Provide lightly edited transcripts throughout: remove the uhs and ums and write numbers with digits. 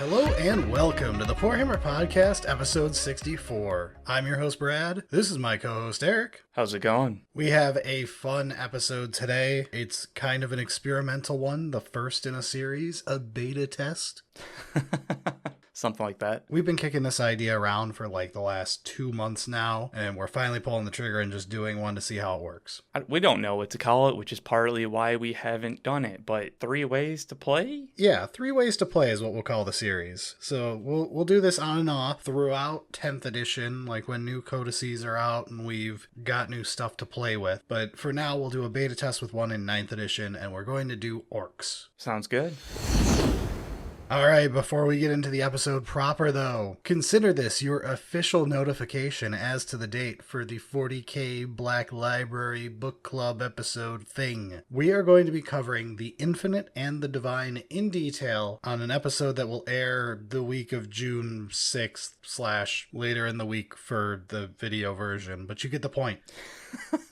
Hello and welcome to the Poor Hammer Podcast, episode 64. I'm your host, Brad. This is my co-host, Eric. How's it going? We have a fun episode today. It's kind of an experimental one, the first in a series, a beta test. Something like that. We've been kicking this idea around for like the last 2 months now, and we're finally pulling the trigger and just doing one to see how it works. We don't know what to call it, which is partly why we haven't done it, but 3 ways to play? Yeah, 3 ways to play is what we'll call the series. So we'll do this on and off throughout 10th edition, like when new codices are out and we've got new stuff to play with. But for now, we'll do a beta test with one in 9th edition, and we're going to do Orks. Sounds good. Alright, before we get into the episode proper though, consider this your official notification as to the date for the 40K Black Library Book Club episode thing. We are going to be covering the Infinite and the Divine in detail on an episode that will air the week of June 6th / later in the week for the video version, but you get the point.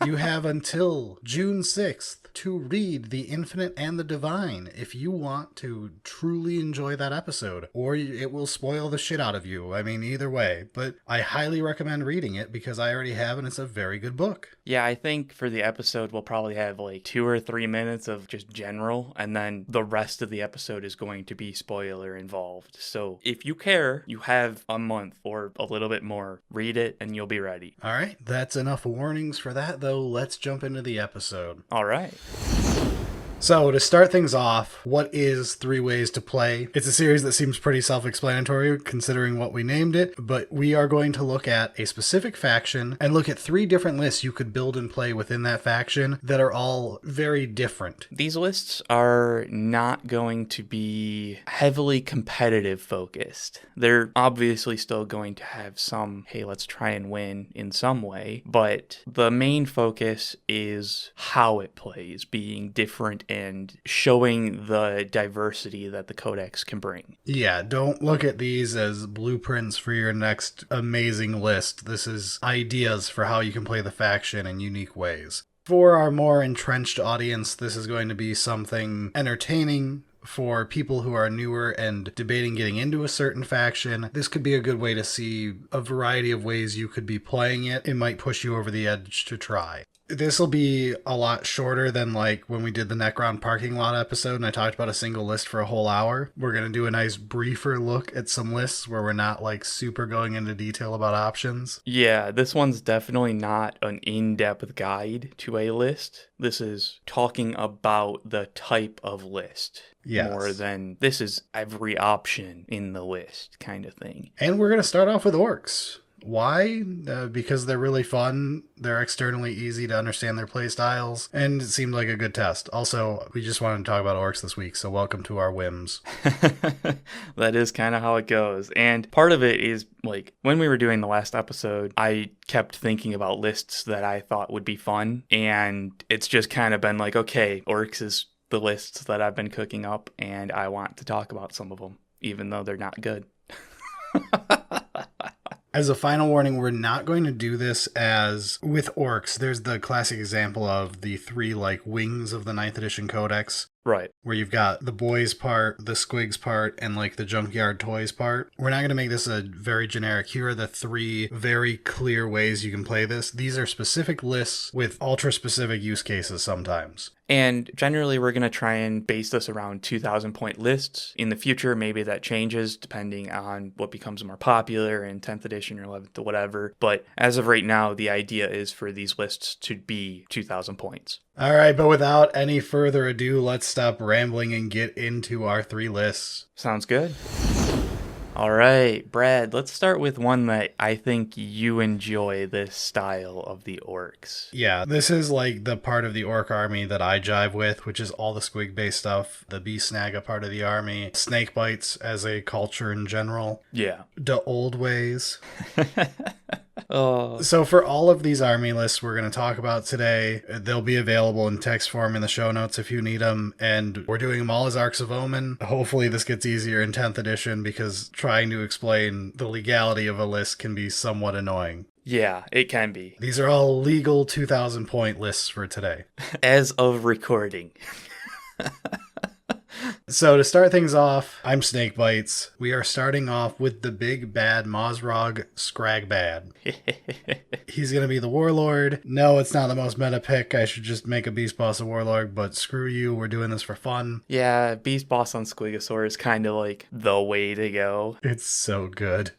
You have until June 6th to read The Infinite and the Divine if you want to truly enjoy that episode, or it will spoil the shit out of you. I mean, either way, but I highly recommend reading it because I already have, and it's a very good book. Yeah, I think for the episode, we'll probably have like 2 or 3 minutes of just general, and then the rest of the episode is going to be spoiler involved. So if you care, you have a month or a little bit more. Read it and you'll be ready. All right, that's enough warnings for that, though. Let's jump into the episode. All right. So, to start things off, what is 3 Ways to Play? It's a series that seems pretty self-explanatory considering what we named it, but we are going to look at a specific faction and look at 3 different lists you could build and play within that faction that are all very different. These lists are not going to be heavily competitive focused. They're obviously still going to have some, hey, let's try and win in some way, but the main focus is how it plays, being different and showing the diversity that the codex can bring. Yeah, don't look at these as blueprints for your next amazing list. This is ideas for how you can play the faction in unique ways. For our more entrenched audience, this is going to be something entertaining. For people who are newer and debating getting into a certain faction, this could be a good way to see a variety of ways you could be playing it. It might push you over the edge to try. This will be a lot shorter than like when we did the Necron parking lot episode and I talked about a single list for a whole hour. We're going to do a nice briefer look at some lists where we're not like super going into detail about options. Yeah, this one's definitely not an in-depth guide to a list. This is talking about the type of list. Yes. More than this is every option in the list kind of thing. And we're going to start off with Orks. Why? Because they're really fun, they're externally easy to understand their play styles, and it seemed like a good test. Also, we just wanted to talk about Orks this week, so welcome to our whims. That is kind of how it goes. And part of it is, like, when we were doing the last episode, I kept thinking about lists that I thought would be fun, and it's just kind of been like, okay, Orks is the lists that I've been cooking up, and I want to talk about some of them, even though they're not good. As a final warning, we're not going to do this as with Orks. There's the classic example of the 3 like wings of the 9th edition codex. Right. Where you've got the boys part, the squigs part, and like the junkyard toys part. We're not going to make this a very generic, here are the 3 very clear ways you can play this. These are specific lists with ultra specific use cases sometimes. And generally, we're going to try and base this around 2,000 point lists. In the future, maybe that changes depending on what becomes more popular in 10th edition or 11th or whatever. But as of right now, the idea is for these lists to be 2,000 points. All right, but without any further ado, let's stop rambling and get into our 3 lists. Sounds good. All right, Brad, let's start with one that I think you enjoy, this style of the Orks. Yeah, this is like the part of the Ork army that I jive with, which is all the squig-based stuff, the Bee-Snaga part of the army, snake bites as a culture in general. Yeah. The old ways. Oh. So for all of these army lists we're going to talk about today, they'll be available in text form in the show notes if you need them, and we're doing them all as Arks of Omen. Hopefully this gets easier in 10th edition because trying to explain the legality of a list can be somewhat annoying. Yeah, it can be. These are all legal 2,000 point lists for today. As of recording. So to start things off, I'm Snakebites. We are starting off with the big bad Mozrog Scragbad. He's going to be the Warlord. No, it's not the most meta pick. I should just make a Beast Boss a Warlord, but screw you. We're doing this for fun. Yeah, Beast Boss on Squigosaur is kind of like the way to go. It's so good.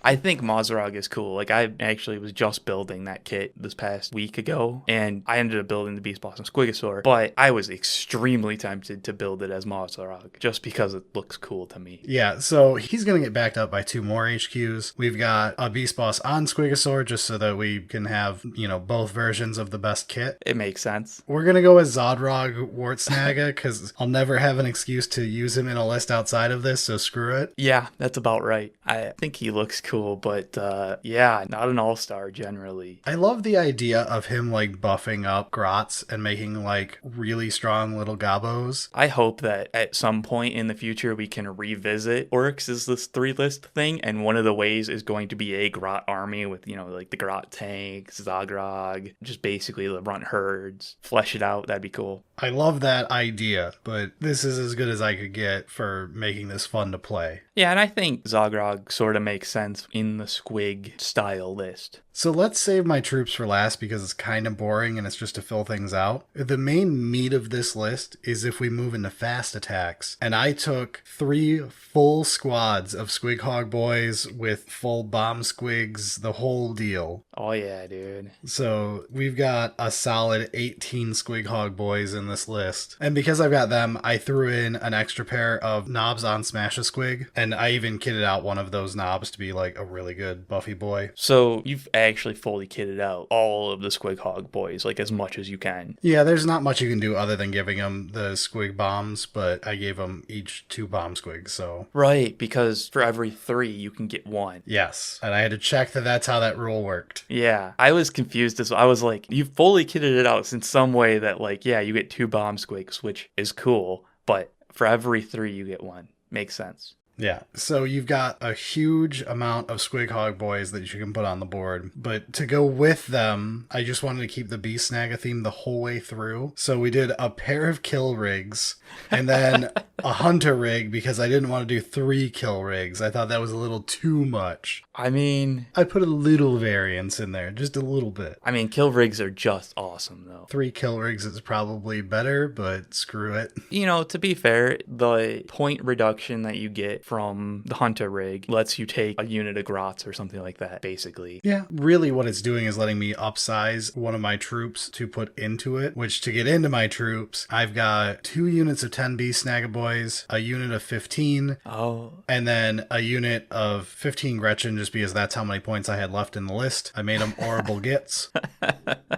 I think Mozrog is cool. Like, I actually was just building that kit this past week ago, and I ended up building the Beast Boss and Squigosaur, but I was extremely tempted to build it as Mozrog, just because it looks cool to me. Yeah, so he's going to get backed up by 2 more HQs. We've got a Beast Boss on Squigosaur, just so that we can have, both versions of the best kit. It makes sense. We're going to go with Zodrog Wartsnaga, because I'll never have an excuse to use him in a list outside of this, so screw it. Yeah, that's about right. I think he looks cool, but yeah, not an all-star generally. I love the idea of him like buffing up Grots and making like really strong little gobos. I hope that at some point in the future we can revisit Orks as this 3-list thing, and one of the ways is going to be a Grot army with, like the Grot tanks, Zogrog, just basically the runt herds. Flesh it out, that'd be cool. I love that idea, but this is as good as I could get for making this fun to play. Yeah, and I think Zogrog sort of makes sense in the Squig style list. So let's save my troops for last because it's kind of boring and it's just to fill things out. The main meat of this list is if we move into fast attacks. And I took 3 full squads of Squighog boys with full bomb squigs, the whole deal. Oh yeah, dude. So we've got a solid 18 Squighog boys in this list. And because I've got them, I threw in an extra pair of knobs on Smash a Squig. And I even kitted out one of those knobs to be like a really good buffy boy. So you've actually fully kitted out all of the Squighog boys, like as much as you can. Yeah, there's not much you can do other than giving them the Squig bombs, but I gave them each 2 bomb squigs, so... Right, because for every 3, you can get 1. Yes, and I had to check that that's how that rule worked. Yeah, I was confused as well. I was like, you fully kitted it out in some way that, like, yeah, you get 2 bomb squigs, which is cool, but for every 3, you get 1. Makes sense. Yeah, so you've got a huge amount of Squighog boys that you can put on the board, but to go with them, I just wanted to keep the Beast Snagga theme the whole way through. So we did a pair of kill rigs, and then a hunter rig because I didn't want to do 3 kill rigs. I thought that was a little too much. I mean... I put a little variance in there, just a little bit. I mean, kill rigs are just awesome, though. 3 kill rigs is probably better, but screw it. To be fair, the point reduction that you get from the hunter rig lets you take a unit of grots or something like that, basically. Yeah, really what it's doing is letting me upsize one of my troops to put into it, which to get into my troops, I've got 2 units of 10 Beast Snagga boys, a unit of 15, and then a unit of 15 Gretchen, just because that's how many points I had left in the list. I made them horrible gits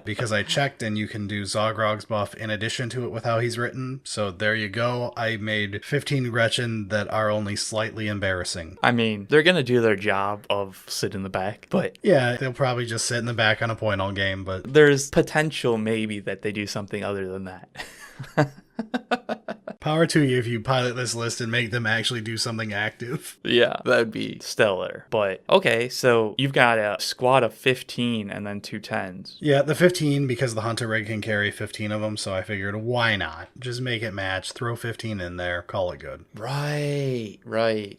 because I checked and you can do Zogrog's buff in addition to it with how he's written. So there you go. I made 15 Gretchen that are only slightly embarrassing. I mean, they're gonna do their job of sit in the back, but yeah, they'll probably just sit in the back on a point all game, but there's potential maybe that they do something other than that. Power to you if you pilot this list and make them actually do something active. Yeah, that'd be stellar. But okay, so you've got a squad of 15 and then 2 10s. Yeah, the 15 because the hunter rig can carry 15 of them, so I figured why not? Just make it match, throw 15 in there, call it good. Right,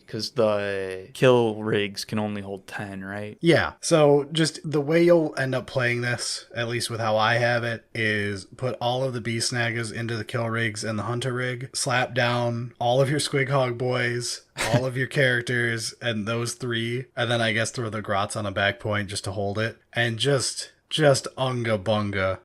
because the kill rigs can only hold 10, right? Yeah, so just the way you'll end up playing this, at least with how I have it, is put all of the Beast Snaggas into the kill rigs and the hunter rig, slap down all of your Squighog boys, all of your characters, and those 3, and then I guess throw the grots on a back point just to hold it, and just unga bunga.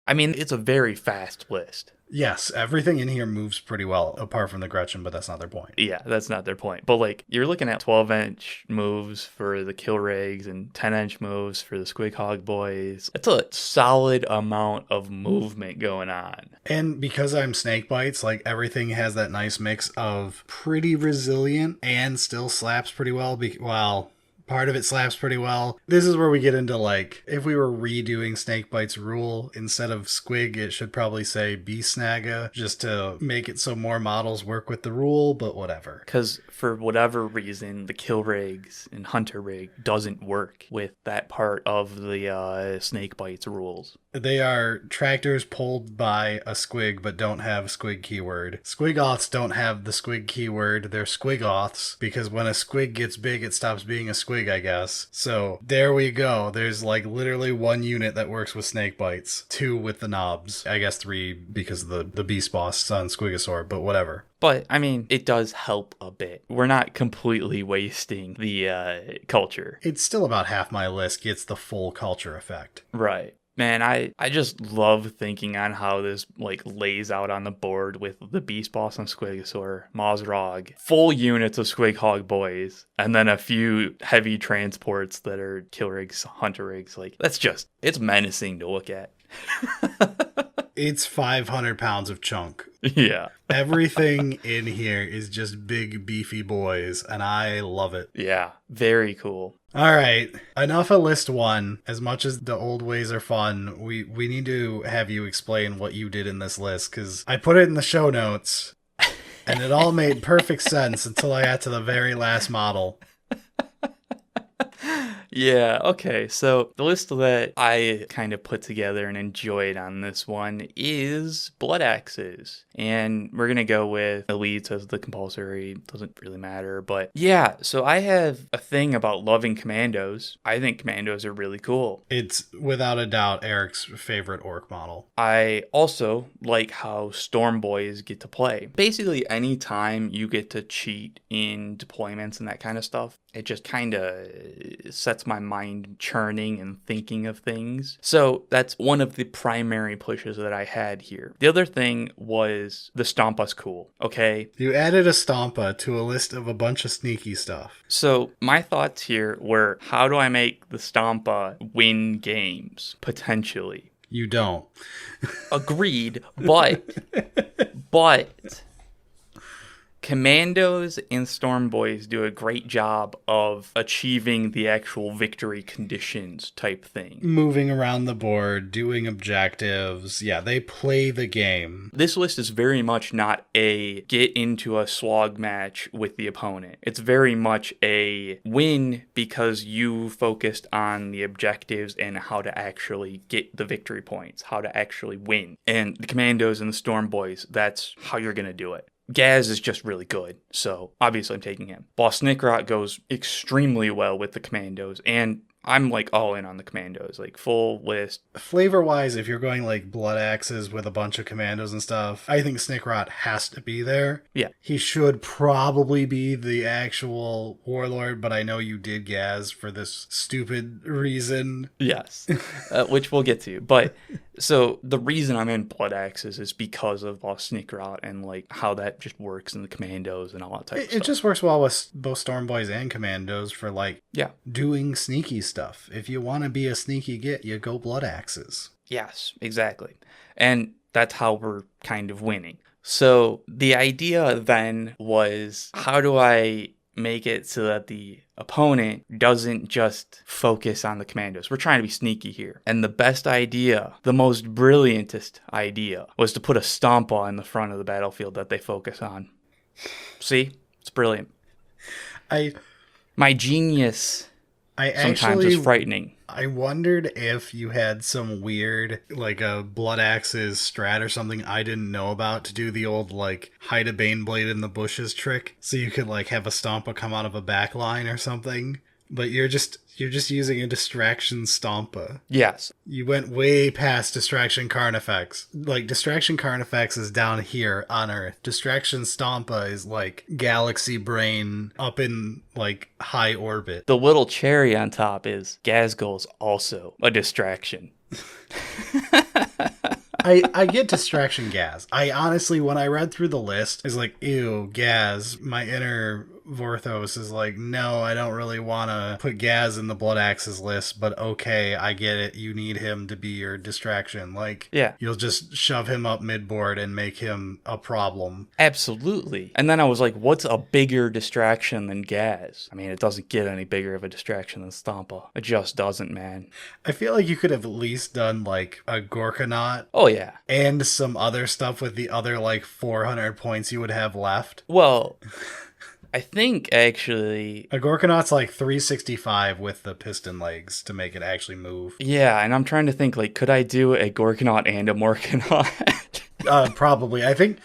I mean, it's a very fast list. Yes, everything in here moves pretty well, apart from the Gretchen, but that's not their point. Yeah, that's not their point. But, like, you're looking at 12-inch moves for the kill rigs and 10-inch moves for the Squighog boys. It's a solid amount of movement going on. And because I'm Snakebites, like, everything has that nice mix of pretty resilient and still slaps pretty well, well... Part of it slaps pretty well. This is where we get into, like, if we were redoing Snakebites rule, instead of Squig, it should probably say Beast Snagga, just to make it so more models work with the rule, but whatever. Because for whatever reason, the kill rigs and hunter rig doesn't work with that part of the Snakebites rules. They are tractors pulled by a squig but don't have squig keyword. Squigoths don't have the squig keyword. They're squigoths because when a squig gets big, it stops being a squig, I guess. So there we go. There's like literally one unit that works with snake bites, two with the knobs. I guess three because of the beast boss on Squigosaur, but whatever. But, I mean, it does help a bit. We're not completely wasting the culture. It's still about half my list gets the full culture effect. Right. Man, I just love thinking on how this, like, lays out on the board with the Beast Boss on Squigosaur, Mozrog, full units of Squighog boys, and then a few heavy transports that are kill rigs, hunter rigs. Like, it's menacing to look at. It's 500 pounds of chunk. Yeah. Everything in here is just big, beefy boys, and I love it. Yeah, very cool. All right, enough of list one. As much as the old ways are fun, we need to have you explain what you did in this list, because I put it in the show notes, and it all made perfect sense until I got to the very last model. Yeah, okay. So the list that I kind of put together and enjoyed on this one is Blood Axes. And we're going to go with elites as the compulsory. Doesn't really matter. But yeah, so I have a thing about loving commandos. I think commandos are really cool. It's without a doubt Eric's favorite orc model. I also like how Storm Boys get to play. Basically, anytime you get to cheat in deployments and that kind of stuff, it just kind of sets my mind churning and thinking of things. So that's one of the primary pushes that I had here. The other thing was the Stompa's cool, okay? You added a Stompa to a list of a bunch of sneaky stuff. So my thoughts here were, how do I make the Stompa win games, potentially? You don't. Agreed, but Commandos and Storm Boys do a great job of achieving the actual victory conditions type thing. Moving around the board, doing objectives. Yeah, they play the game. This list is very much not a get into a slog match with the opponent. It's very much a win because you focused on the objectives and how to actually get the victory points, how to actually win. And the Commandos and the Storm Boys, that's how you're going to do it. Gaz is just really good, so obviously I'm taking him. Boss Snickrot goes extremely well with the Commandos, and I'm like all in on the Commandos, like full list. Flavor-wise, if you're going like Blood Axes with a bunch of Commandos and stuff, I think Snickrot has to be there. Yeah. He should probably be the actual Warlord, but I know you did Gaz for this stupid reason. Yes, which we'll get to. But so the reason I'm in Blood Axes is because of Boss Snickrot and like how that just works in the Commandos and all that type of stuff. It just works well with both Storm Boys and Commandos for like doing sneaky stuff. If you want to be a sneaky git, you go Blood Axes. Yes, exactly. And that's how we're kind of winning. So the idea then was, how do I make it so that the opponent doesn't just focus on the Commandos? We're trying to be sneaky here. And the best idea, the most brilliantest idea, was to put a Stompa in the front of the battlefield that they focus on. See? It's brilliant. My genius sometimes is frightening. I wondered if you had some weird, like a Blood Axes strat or something I didn't know about to do the old, like, hide a Baneblade in the bushes trick. So you could, like, have a Stompa come out of a back line or something. But you're just using a Distraction Stompa. Yes. You went way past Distraction Carnifex. Like, Distraction Carnifex is down here on Earth. Distraction Stompa is, like, Galaxy Brain up in, like, high orbit. The little cherry on top is Gazgul's also a distraction. I get Distraction Gaz. I honestly, when I read through the list, is like, ew, Gaz. My inner Vorthos is like, no, I don't really want to put Gaz in the Blood Axes list, but okay, I get it. You need him to be your distraction. Like, yeah, you'll just shove him up mid-board and make him a problem. Absolutely. And then I was like, what's a bigger distraction than Gaz? I mean, it doesn't get any bigger of a distraction than Stompa. It just doesn't, man. I feel like you could have at least done, like, a Gorkanaut. Oh, yeah. And some other stuff with the other, like, 400 points you would have left. Well, I think actually, A Gorkanaut's like 365 with the piston legs to make it actually move. yeah, and I'm trying to think, like, could I do a Gorkanaut and a Morkanaut? Probably. I think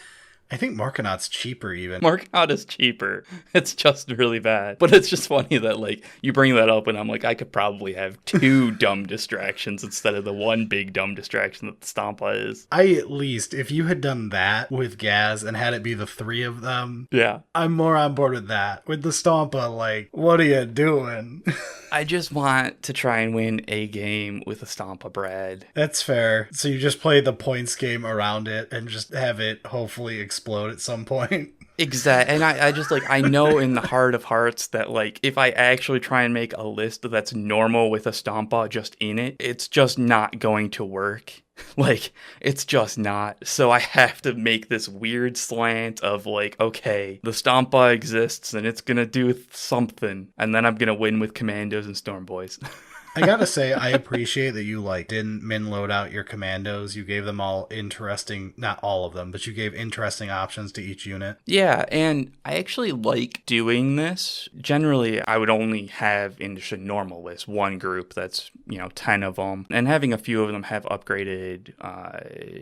Morkanaut's cheaper even. Morkanaut is cheaper. It's just really bad. But it's just funny that, like, you bring that up and I'm like, I could probably have 2 dumb distractions instead of the one big dumb distraction that the Stompa is. At least, if you had done that with Gaz and had it be the 3 of them, Yeah. I'm more on board with that. With the Stompa, like, what are you doing? I just want to try and win a game with a Stompa, Brad. That's fair. So you just play the points game around it and just have it hopefully explode at some point. Exactly. And I just, like, I know in the heart of hearts that, like, if I actually try and make a list that's normal with a Stompa just in it, it's just not going to work. Like, it's just not. So I have to make this weird slant of, like, okay, the Stompa exists and it's gonna do something. And then I'm gonna win with Commandos and Storm Boys. I gotta say, I appreciate that you, like, didn't min load out your commandos. You gave them all interesting, not all of them, but you gave interesting options to each unit. Yeah, and I actually like doing this. Generally, I would only have in just a normal list one group that's, 10 of them, and having a few of them have upgraded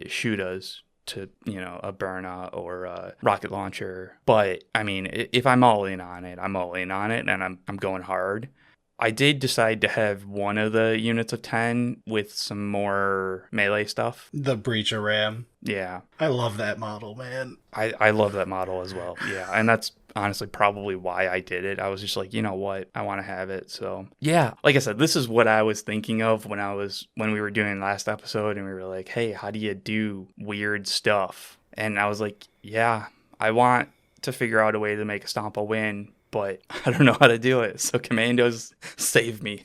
Shudas to, a Burna or a rocket launcher. But, I mean, if I'm all in on it, I'm all in on it, and I'm going hard. I did decide to have one of the units of 10 with some more melee stuff. The Breacher Ram. Yeah. I love that model, man. I love that model as well. Yeah. And that's honestly probably why I did it. I was just like, you know what? I want to have it. So yeah, like I said, this is what I was thinking of when we were doing last episode and we were like, hey, how do you do weird stuff? And I was like, yeah, I want to figure out a way to make a Stompa win, but I don't know how to do it. So Commandos save me.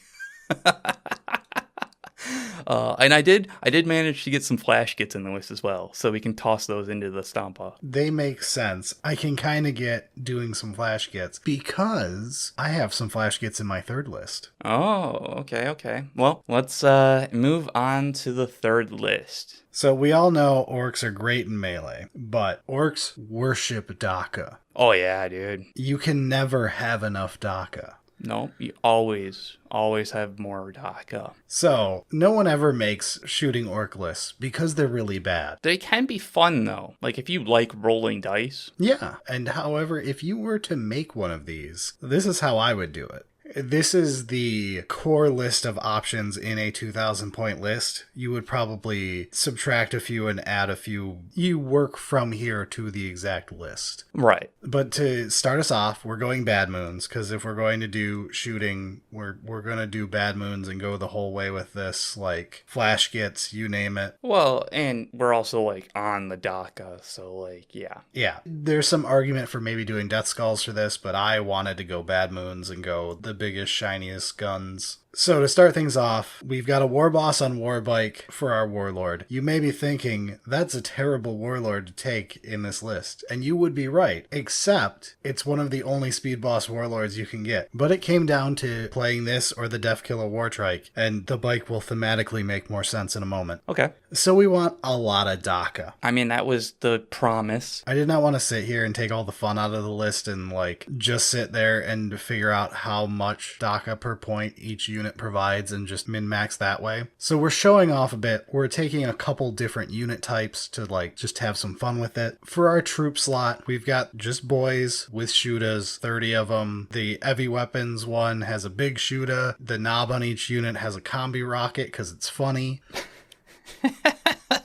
And I did manage to get some flash kits in the list as well, so we can toss those into the Stompa. They make sense. I can kind of get doing some flash kits because I have some flash kits in my third list. Oh, okay. Well, let's move on to the third list. So we all know orcs are great in melee, but orcs worship Dakka. Oh yeah, dude. You can never have enough Dakka. No, you always have more Dakka. So, no one ever makes shooting orc lists because they're really bad. They can be fun, though. Like, if you like rolling dice. Yeah, and however, if you were to make one of these, this is how I would do it. This is the core list of options in a 2,000 point list. You would probably subtract a few and add a few. You work from here to the exact list. Right. But to start us off, we're going bad moons, because if we're going to do shooting, we're going to do bad moons and go the whole way with this, like flash kits, you name it. Well, and we're also like on the Dakka, so like, yeah. Yeah. There's some argument for maybe doing death skulls for this, but I wanted to go bad moons and go the biggest, shiniest guns. So to start things off, we've got a war boss on Warbike for our warlord. You may be thinking, that's a terrible warlord to take in this list. And you would be right, except it's one of the only speed boss warlords you can get. But it came down to playing this or the Deathkiller Wartrike, and the bike will thematically make more sense in a moment. Okay. So we want a lot of Dakka. I mean, that was the promise. I did not want to sit here and take all the fun out of the list and like just sit there and figure out how much Dakka per point each unit provides and just min-max that way. So we're showing off a bit. We're taking a couple different unit types to like just have some fun with it. For our troop slot, we've got just boys with Shudas, 30 of them. The heavy weapons one has a big Shuda. The knob on each unit has a combi rocket because it's funny.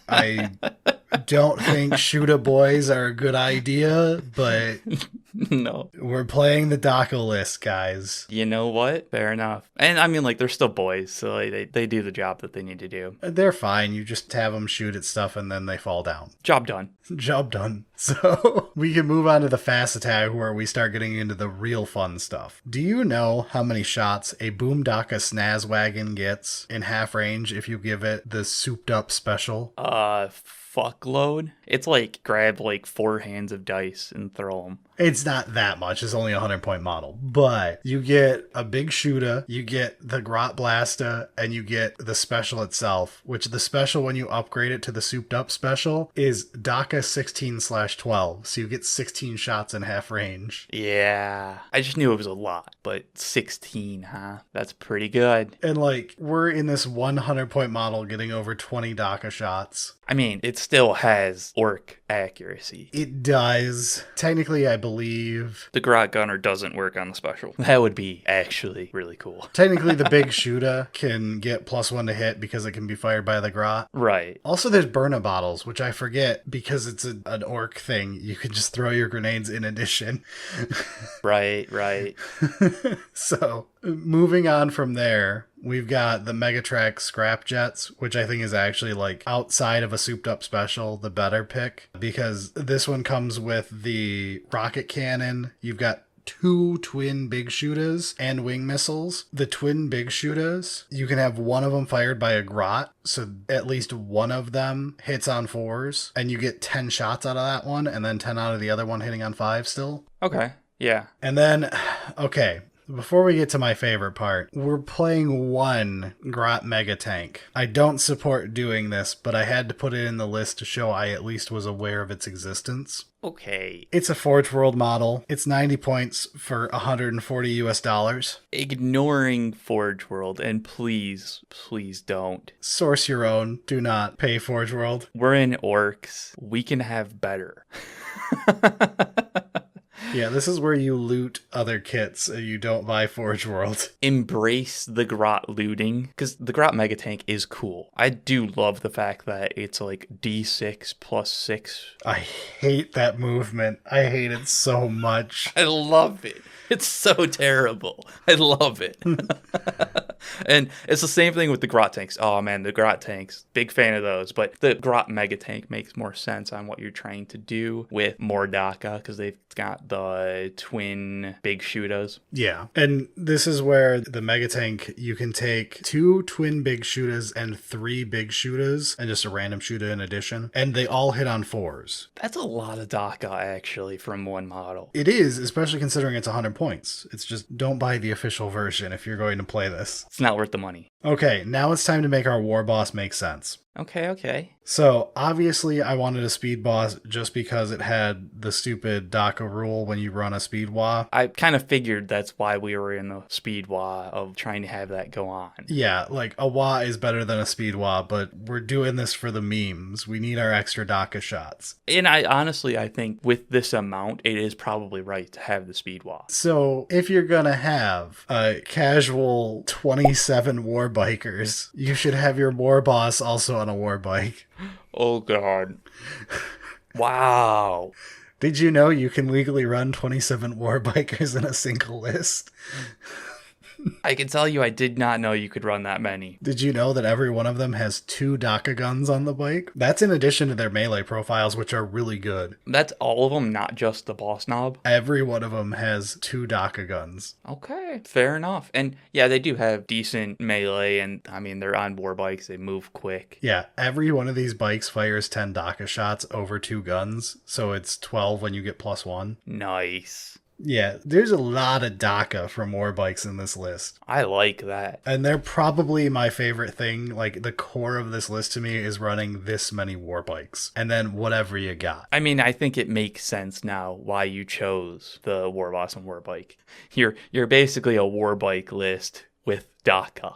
I don't think Shuda boys are a good idea, but no. We're playing the Dakka list, guys. You know what? Fair enough. And I mean, like, they're still boys, so like, they do the job that they need to do. They're fine. You just have them shoot at stuff and then they fall down. Job done. Job done. So we can move on to the fast attack where we start getting into the real fun stuff. Do you know how many shots a Boom Dakka Snaz Wagon gets in half range if you give it the souped up special? fuckload. It's like grab like 4 hands of dice and throw them. It's not that much. It's only a 100-point model. But you get a big shooter, you get the Grot Blaster, and you get the special itself, which the special, when you upgrade it to the souped up special, is Dakka 16/12. So you get 16 shots in half range. Yeah. I just knew it was a lot, but 16, huh? That's pretty good. And like, we're in this 100-point model getting over 20 Dakka shots. I mean, it still has orc accuracy. It does. Technically, I believe. The Grot Gunner doesn't work on the special. That would be actually really cool. Technically, the big shooter can get +1 to hit because it can be fired by the Grot. Right. Also, there's Burner Bottles, which I forget because it's an orc thing. You can just throw your grenades in addition. Right. So, moving on from there, we've got the Megatrack Scrap Jets, which I think is actually, like, outside of a souped up special, the better pick, because this one comes with the rocket cannon. You've got 2 twin big shooters and wing missiles. The twin big shooters, you can have one of them fired by a Grot, so at least one of them hits on 4s, and you get 10 shots out of that one, and then 10 out of the other one hitting on 5 still. Okay. Yeah. And then, okay, before we get to my favorite part, we're playing one Grot Mega Tank. I don't support doing this, but I had to put it in the list to show I at least was aware of its existence. Okay. It's a Forge World model. It's 90 points for $140 US. Ignoring Forge World, and please don't. Source your own. Do not pay Forge World. We're in Orks. We can have better. Yeah, this is where you loot other kits and you don't buy Forge World. Embrace the Grot looting, because the Grot Mega Tank is cool. I do love the fact that it's like D6 plus 6. I hate that movement. I hate it so much. I love it. It's so terrible. I love it. And it's the same thing with the Grot tanks. Oh man, the Grot tanks, big fan of those. But the Grot Mega Tank makes more sense on what you're trying to do with more Dakka, because they've got the twin big shooters. Yeah, and this is where the Mega Tank, you can take 2 twin big shooters and 3 big shooters, and just a random shooter in addition, and they all hit on 4s. That's a lot of Dakka, actually, from one model. It is, especially considering it's 100 points. It's just, don't buy the official version if you're going to play this. It's not worth the money. Okay, now it's time to make our war boss make sense. Okay. So, obviously, I wanted a speed boss just because it had the stupid Dakka rule when you run a speed wa. I kind of figured that's why we were in the speed wa of trying to have that go on. Yeah, like, a wa is better than a speed wa, but we're doing this for the memes. We need our extra Dakka shots. And I think with this amount, it is probably right to have the speed wa. So, if you're gonna have a casual 27 war bikers, you should have your war boss also on a war bike. Oh god. Wow. Did you know you can legally run 27 war bikers in a single list? I can tell you I did not know you could run that many. Did you know that every one of them has 2 Dakka guns on the bike? That's in addition to their melee profiles, which are really good. That's all of them, not just the boss knob? Every one of them has 2 Dakka guns. Okay, fair enough. And yeah, they do have decent melee, and I mean, they're on war bikes, they move quick. Yeah, every one of these bikes fires 10 Dakka shots over 2 guns, so it's 12 when you get +1. Nice. Yeah, there's a lot of Dakka from war bikes in this list. I like that. And they're probably my favorite thing. Like, the core of this list to me is running this many war bikes. And then whatever you got. I mean, I think it makes sense now why you chose the war boss and war bike. You're basically a war bike list with Dakka.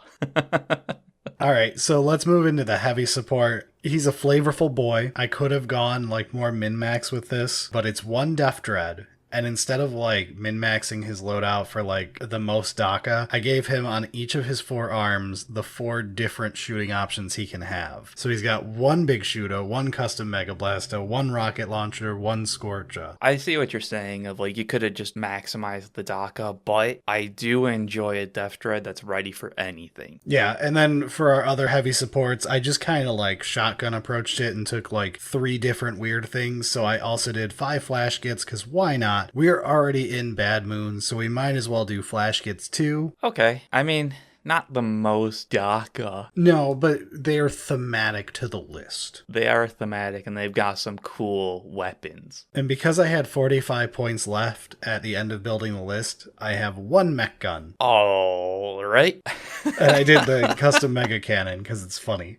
All right, so let's move into the heavy support. He's a flavorful boy. I could have gone like more min-max with this, but it's 1 Death Dread. And instead of like min-maxing his loadout for like the most Dakka, I gave him on each of his 4 arms the 4 different shooting options he can have. So he's got 1 big shooter, 1 custom Mega Blaster, 1 rocket launcher, 1 Scorcha. I see what you're saying of like you could have just maximized the Dakka, but I do enjoy a Death Dread that's ready for anything. Yeah, and then for our other heavy supports, I just kind of like shotgun approached it and took like 3 different weird things. So I also did 5 flash kits, because why not? We're already in Bad Moon, so we might as well do flash kits too. Okay, I mean, not the most Dakka. No, but they're thematic to the list. They are thematic and they've got some cool weapons. And because I had 45 points left at the end of building the list, I have one mech gun. All right. And I did the custom mega cannon because it's funny.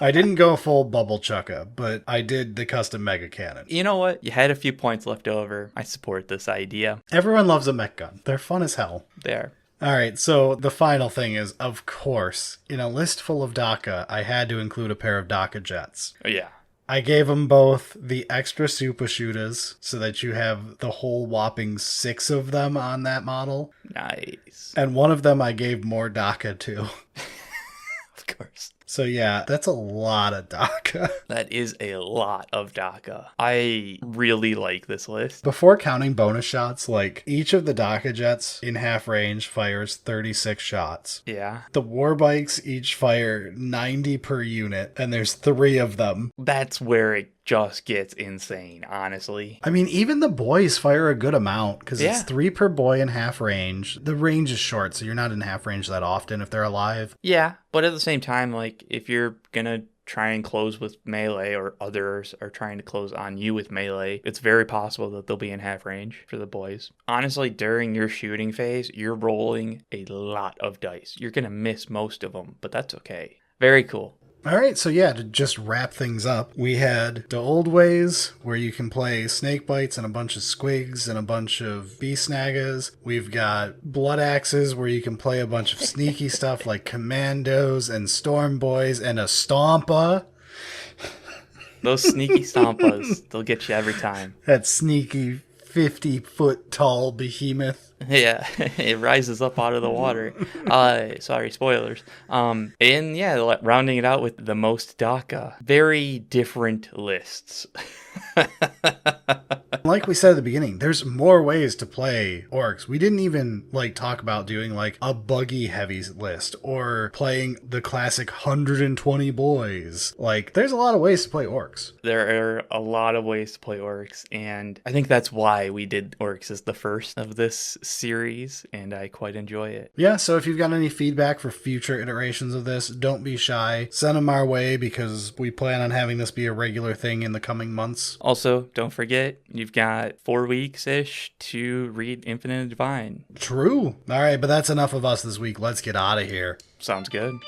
I didn't go full bubble chukka, but I did the custom mega cannon. You know what? You had a few points left over. I support this idea. Everyone loves a mech gun. They're fun as hell. They are. All right, so the final thing is, of course, in a list full of Dakka, I had to include a pair of Dakka jets. Yeah. I gave them both the extra super shooters so that you have the whole whopping 6 of them on that model. Nice. And one of them I gave more Dakka to. Of course. So yeah, that's a lot of Dakka. That is a lot of Dakka. I really like this list. Before counting bonus shots, like each of the Dakka jets in half range fires 36 shots. Yeah. The war bikes each fire 90 per unit, and there's 3 of them. That's where it just gets insane, honestly. I mean, even the boys fire a good amount, because Yeah. it's 3 per boy in half range. The range is short, so you're not in half range that often if they're alive. Yeah, but at the same time, like, if you're gonna try and close with melee or others are trying to close on you with melee, it's very possible that they'll be in half range for the boys. Honestly, during your shooting phase, you're rolling a lot of dice. You're gonna miss most of them, but that's okay. Very cool. All right, so yeah, to just wrap things up, we had the old ways where you can play snake bites and a bunch of squigs and a bunch of bee snaggas. We've got blood axes where you can play a bunch of sneaky stuff like commandos and storm boys and a stompa. Those sneaky stompas, they'll get you every time. That sneaky 50-foot tall behemoth. Yeah, it rises up out of the water. Sorry, spoilers. And yeah, rounding it out with the most Dakka. Very different lists. Like we said at the beginning, there's more ways to play Orks. We didn't even talk about doing a buggy heavy list or playing the classic 120 boys. There's a lot of ways to play Orks. There are a lot of ways to play Orks, and I think that's why we did Orks as the first of this series, and I quite enjoy it. Yeah, so if you've got any feedback for future iterations of this, don't be shy. Send them our way because we plan on having this be a regular thing in the coming months. Also, don't forget, you've got 4 weeks-ish to read Infinite and Divine. True. All right, but that's enough of us this week. Let's get out of here. Sounds good.